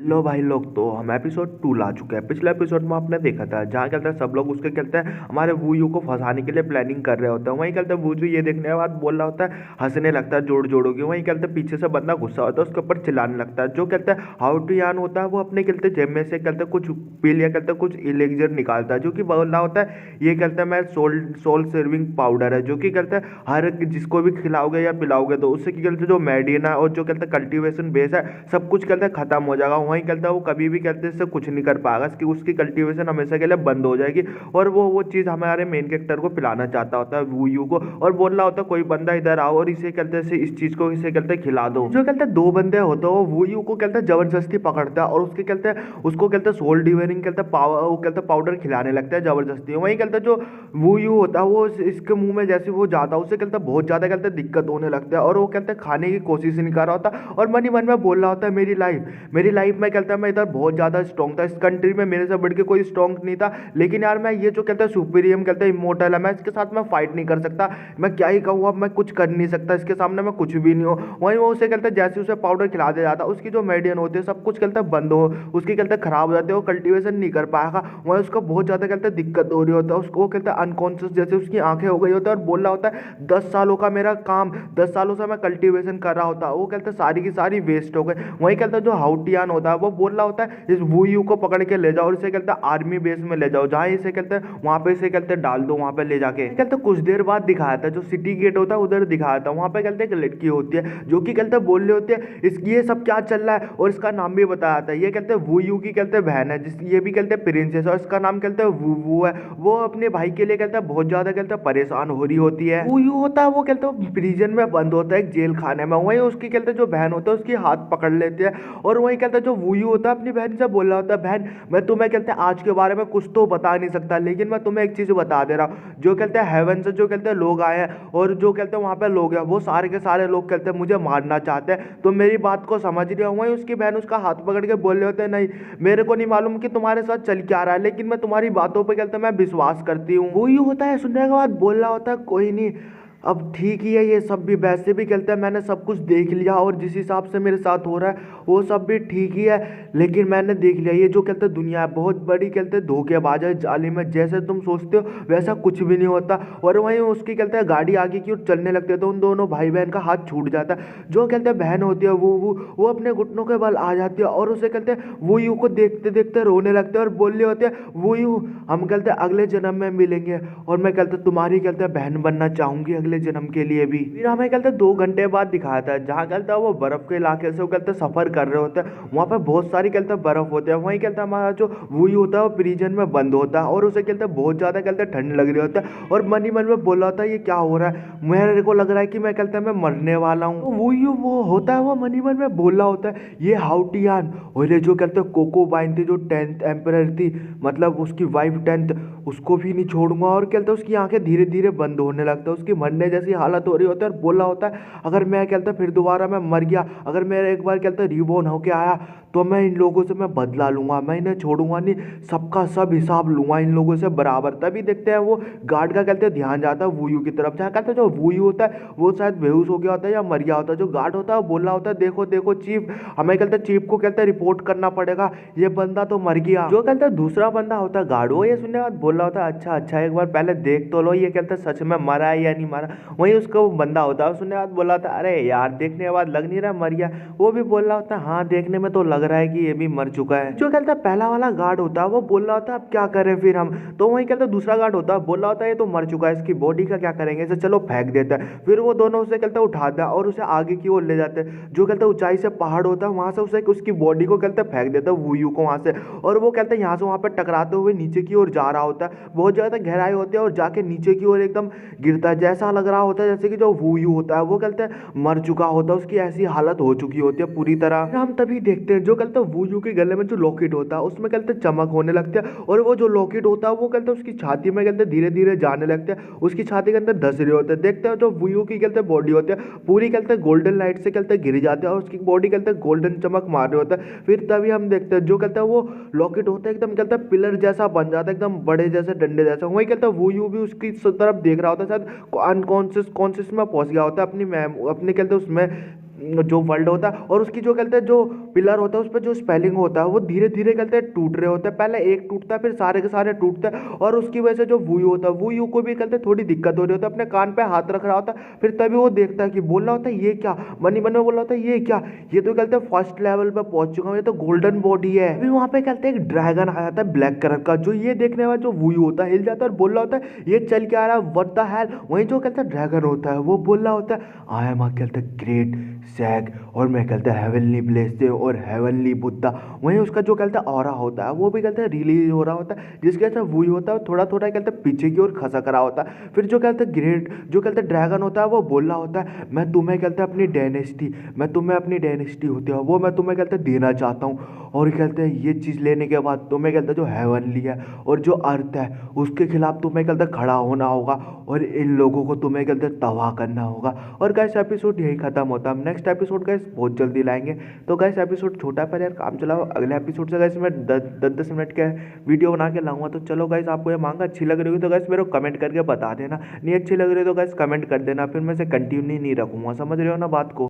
लो भाई लोग, तो हम एपिसोड 2 ला चुके हैं। पिछले एपिसोड में आपने देखा था जहाँ क्या सब लोग उसके कहते हैं हमारे वूयू को फंसाने के लिए प्लानिंग कर रहे होते हैं। वहीं कहते हैं वूयू ये देखने के बाद बोल रहा होता है, हंसने लगता है जोड़ जोड़ों की। वहीं कहते हैं पीछे से बंदा गुस्सा होता है, उसके ऊपर चिल्लाने लगता है। जो कहते हैं हाउ टू यान होता है वो अपने कहते जेब में से कहते कुछ पी लिया, कहते कुछ इलेक्जर निकालता है, जो कि बोल रहा होता है ये कहते हैं मैं सोल सोल सर्विंग पाउडर है, जो कि कहते हैं हर जिसको भी खिलाओगे या पिलाओगे तो उससे क्या कहते हैं जो मेडिना और जो कहते हैं कल्टीवेशन बेस है सब कुछ कहते हैं खत्म हो जाएगा। वहीं कहते हैं वो कभी भी कहते हैं इससे कुछ नहीं कर पाएगा, कि उसकी कल्टीवेशन हमेशा के लिए बंद हो जाएगी। और वो चीज़ हमारे मेन कैरेक्टर को पिलाना चाहता होता है वूयू को, और बोल रहा होता है कोई बंदा इधर आओ और इसे कहते हैं इस चीज़ को इसे कहते हैं खिला दो। जो कहते हैं दो बंदे होते हैं वो वूयू को कहते हैं जबरदस्ती पकड़ता है और उसके कहते हैं उसको कहते हैं सोल डिवेनिंग कहते हैं वो कहते हैं पाउडर खिलाने लगता है जबरदस्ती। वहीं कहते हैं जो वूयू होता है वो इसके मुंह में जैसे वो जाता है उससे कहते हैं बहुत ज़्यादा कहते हैं दिक्कत होने लगता है, और वो कहते हैं खाने की कोशिश नहीं कर रहा होता और मन ही मन में बोल रहा होता है मेरी लाइफ में कहता है मैं इधर बहुत ज़्यादा स्ट्रॉन्ग था, इस कंट्री में मेरे से बढ़ के कोई स्ट्रॉन्ग नहीं था, लेकिन यार मैं ये जो कहते हैं सुपीरियम कहते हैं इमोर्टल है, मैं इसके साथ मैं फाइट नहीं कर सकता, मैं क्या ही कहूँ, अब मैं कुछ कर नहीं सकता, इसके सामने मैं कुछ भी नहीं हूँ। वहीं वो उसे कहते हैं जैसे उसे पाउडर खिला दिया जाता उसकी जो मेडियन होती है सब कुछ कहते हैं बंद हो, उसकी कहते हैं खराब हो जाती है, वो कल्टीवेशन नहीं कर पाएगा। वहीं उसको बहुत ज़्यादा कहते हैं दिक्कत हो रही होता है, उसको कहते हैं अनकॉन्शियस जैसे उसकी आंखें हो गई होता है और बोल रहा होता है 10 सालों का मेरा काम, 10 सालों से मैं कल्टीवेशन कर रहा होता, वो कहते हैं सारी की सारी वेस्ट हो गई। वहीं कहते हैं जो हाउटियान होता है वो बोल रहा होता है इस वूयू को पकड़ के ले जाओ और इसे कहते हैं आर्मी बेस में ले जाओ, जहाँ इसे कहते हैं वहाँ पे इसे कहते हैं डाल दो, वहाँ पे ले जाके कहते हैं कुछ देर बाद दिखाया था जो सिटी गेट होता है उधर दिखाया था, वहाँ पे कहते हैं एक लड़की होती है जो कि कहते हैं बोल रही होती है इस ये सब क्या चल रहा है, और इसका नाम भी बताया था, ये कहते हैं वूयू की कहते हैं बहन है, जिस ये भी कहते हैं प्रिंसेस, और इसका नाम कहते हैं वू है। वो अपने भाई के लिए कहते हैं बहुत ज्यादा कहते हैं परेशान हो रही होती है। वूयू होता है वो कहते हैं प्रिजन में बंद होता है एक जेल खाने में, वहीं उसकी कहते हैं जो बहन होता है उसकी हाथ पकड़ लेते हैं, और वहीं कहते हैं जो वूयू होता है अपनी बहन से बोल रहा होता है बहन मैं तुम्हें कहते हैं आज के बारे में कुछ तो बता नहीं सकता, लेकिन मैं तुम्हें एक चीज बता दे रहा हूँ, जो कहते हैं हेवन से जो कहते हैं लोग आए हैं और जो कहते हैं वहाँ पे लोग हैं वो सारे के सारे लोग कहते हैं मुझे मारना चाहते हैं, तो मेरी बात को समझ रही हूँ। वहीं उसकी बहन उसका हाथ पकड़ के बोल रहे होते हैं नहीं मेरे को नहीं मालूम कि तुम्हारे साथ चल क्या रहा है, लेकिन मैं तुम्हारी बातों पर कहते हैं मैं विश्वास करती हूँ। वही होता है सुनने के बाद बोल रहा होता है कोई नहीं, अब ठीक ही है, ये सब भी वैसे भी कहते हैं मैंने सब कुछ देख लिया और जिस हिसाब से मेरे साथ हो रहा है वो सब भी ठीक ही है, लेकिन मैंने देख लिया ये जो कहते हैं दुनिया है बहुत बड़ी कहते हैं धोखेबाज है, जालिम है, जैसे तुम सोचते हो वैसा कुछ भी नहीं होता। और वहीं उसकी कहते हैं गाड़ी आगे की ओर चलने लगती है तो उन दोनों भाई बहन का हाथ छूट जाता है। जो कहते हैं बहन होती है वो अपने घुटनों के बल आ जाती है और उसे कहते हैं वो यू को देखते देखते रोने लगते हैं और बोल रहे होते हैं वो यू हम कहते हैं अगले जन्म में मिलेंगे और मैं कहते तुम्हारी कहते हैं बहन बनना चाहूंगी अगले जन्म के लिए भी। फिर हमें कहते 2 घंटे बाद दिखाया था जहाँ कहता है वो बर्फ के इलाके से वो कहते सफर कर रहे होते हैं, वहाँ पे बहुत सारी कहते बर्फ होते हैं। वहीं कहता हमारा जो वही होता है वो प्रिजन में बंद होता है और उसे कहते बहुत ज्यादा कहते ठंड लग रही होता है और मन ही मन में बोल रहा होता है ये क्या हो रहा है, मेरे को लग रहा है कि मैं कहता मैं मरने वाला हूँ। तो वही वो होता है वो मन ही मन में बोल रहा होता है ये हाउटियान और ये जो कहते कोको बाइन थी जो 10th एम्परर थी, मतलब उसकी वाइफ 10th, उसको भी नहीं छोड़ूंगा। और कहते उसकी आंखें धीरे धीरे बंद होने लगता है, उसकी मरने जैसी हालत हो रही होती है और बोला होता है अगर मैं कहता फिर दोबारा मैं मर गया, अगर मेरा एक बार कहता रिबॉर्न होके आया तो मैं इन लोगों से मैं बदला लूंगा, मैं इन्हें छोड़ूंगा नहीं, सबका सब हिसाब लूंगा इन लोगों से बराबर। तभी देखते हैं वो गार्ड का कहते ध्यान जाता है वूयू की तरफ, जहाँ कहते जो वूयू होता है वो शायद बेहोश हो गया होता है या मर गया होता है। जो गार्ड होता है वो बोल रहा होता है देखो देखो चीफ, हमें कहते चीफ को कहते रिपोर्ट करना पड़ेगा, ये बंदा तो मर गया। जो कहते दूसरा बंदा होता है गार्ड, वो ये सुनने बाद बोल रहा होता है अच्छा अच्छा एक बार पहले देख तो लो ये कहते सच में मरा है या नहीं मरा। वहीं उसका वो बंदा होता है सुनने बाद बोला था अरे यार देखने के बाद लग नहीं रहा मर गया, वो भी बोल रहा होता है हाँ देखने में तो लग रहा है कि ये भी मर चुका है। जो कहता है पहला वाला गार्ड होता है वो बोल रहा होता है अब क्या करें फिर हम, तो वहीं कहता दूसरा गार्ड होता है बोल रहा होता है ये तो मर चुका है, इसकी बॉडी का क्या करेंगे, इसे चलो फेंक देता है। फिर वो दोनों उसे कहता उठाता है और उसे आगे की ओर ले जाते हैं, जो कहता ऊंचाई से पहाड़ होता है वहां से उसे उसकी बॉडी को कहते फेंक देता है वूयू को वहां से, और वो कहते हैं यहाँ से वहां पर टकराते हुए नीचे की ओर जा रहा होता है, बहुत ज्यादा गहराई होती है और जाके नीचे की ओर एकदम गिरता है, जैसा लग रहा होता है जैसे कि जो वूयू होता है वो कहते हैं मर चुका होता है, उसकी ऐसी हालत हो चुकी होती है पूरी तरह। हम तभी देखते हैं जो कहते हैं वूयू के गले में जो लॉकेट होता है उसमें कहते चमक होने लगती है, और वो जो लॉकेट होता है वो कहते हैं उसकी छाती में कहते धीरे धीरे जाने लगते हैं, उसकी छाती के अंदर धस रहे होते हैं। देखते हैं जो वूयू की कहते बॉडी होती है पूरी कहते गोल्डन लाइट से कहते गिर जाते हैं और उसकी बॉडी कहते गोल्डन चमक मार रहे होता है। फिर तभी हम देखते हैं जो कहते हैं वो लॉकेट होता है एकदम कहते हैं पिलर जैसा बन जाता है, एकदम बड़े जैसे डंडे जैसा। वही कहता है वूयू भी उसकी तरफ देख रहा होता है, शायद अनकॉन्शियस कॉन्शियस में पहुंच गया होता है अपनी अपने कहते हैं उसमें जो वर्ल्ड होता है और उसकी जो कहते हैं जो पिलर होता है उस पर जो स्पेलिंग होता है वो धीरे धीरे कहते हैं टूट रहे होते हैं। पहले एक टूटता है फिर सारे के सारे टूटते हैं और उसकी वजह से जो वूयू होता है वूयू को भी कहते हैं थोड़ी दिक्कत हो रही होती है। अपने कान पे हाथ रख रहा होता है फिर तभी वो देखता है कि बोल रहा होता है ये क्या, मनी मन में बोल रहा होता है ये क्या, ये तो कहते हैं फर्स्ट लेवल पे पहुंच चुका हूँ, ये तो गोल्डन बॉडी है। अभी वहां पे कहते हैं एक ड्रैगन आ जाता है ब्लैक कलर का, जो ये देखने वाला जो वूयू होता है हिल जाता है और बोल रहा होता है ये चल के आ रहा है व्हाट द हेल। वहीं जो कहता है ड्रैगन होता है वो बोल रहा होता है आई एम कहते हैं ग्रेट सैग और मैं कहता है हेवनली ब्लेस्ड और हेवनली बुद्धा। वहीं उसका जो कहता है ऑरा होता है वो भी कहते हैं रिलीज हो रहा होता है, जिसके कहते हैं वही होता है थोड़ा थोड़ा कहते हैं पीछे की ओर खसक रहा होता है। फिर जो कहते हैं ग्रेट जो कहते हैं ड्रैगन होता है वो बोल रहा होता है मैं तुम्हें कहते हैं अपनी डायनेस्टी, मैं तुम्हें अपनी डायनेस्टी होती है वो मैं तुम्हें कहते हैं देना चाहता हूँ। और कहते हैं ये चीज़ लेने के बाद तुम्हें कहते हैं जो हेवनली है और जो अर्थ है उसके खिलाफ तुम्हें कहते हैं खड़ा होना होगा और इन लोगों को तुम्हें कहते हैं तबाह करना होगा। और गाइस एपिसोड यही खत्म होता है। हम नेक्स्ट एपिसोड गाइस बहुत जल्दी लाएंगे। तो गाइस एपिसोड छोटा पर यार काम चलाओ, अगले एपिसोड से गाइस मैं 10-10 मिनट का वीडियो बना के लाऊंगा। तो चलो गाइस आपको ये मांगा अच्छी लग रही होगी तो गाइस मेरे को कमेंट करके बता देना, नहीं अच्छी लग रही तो गाइस कमेंट कर देना, फिर मैं से कंटिन्यू नहीं रखूंगा, समझ रहे हो ना बात को।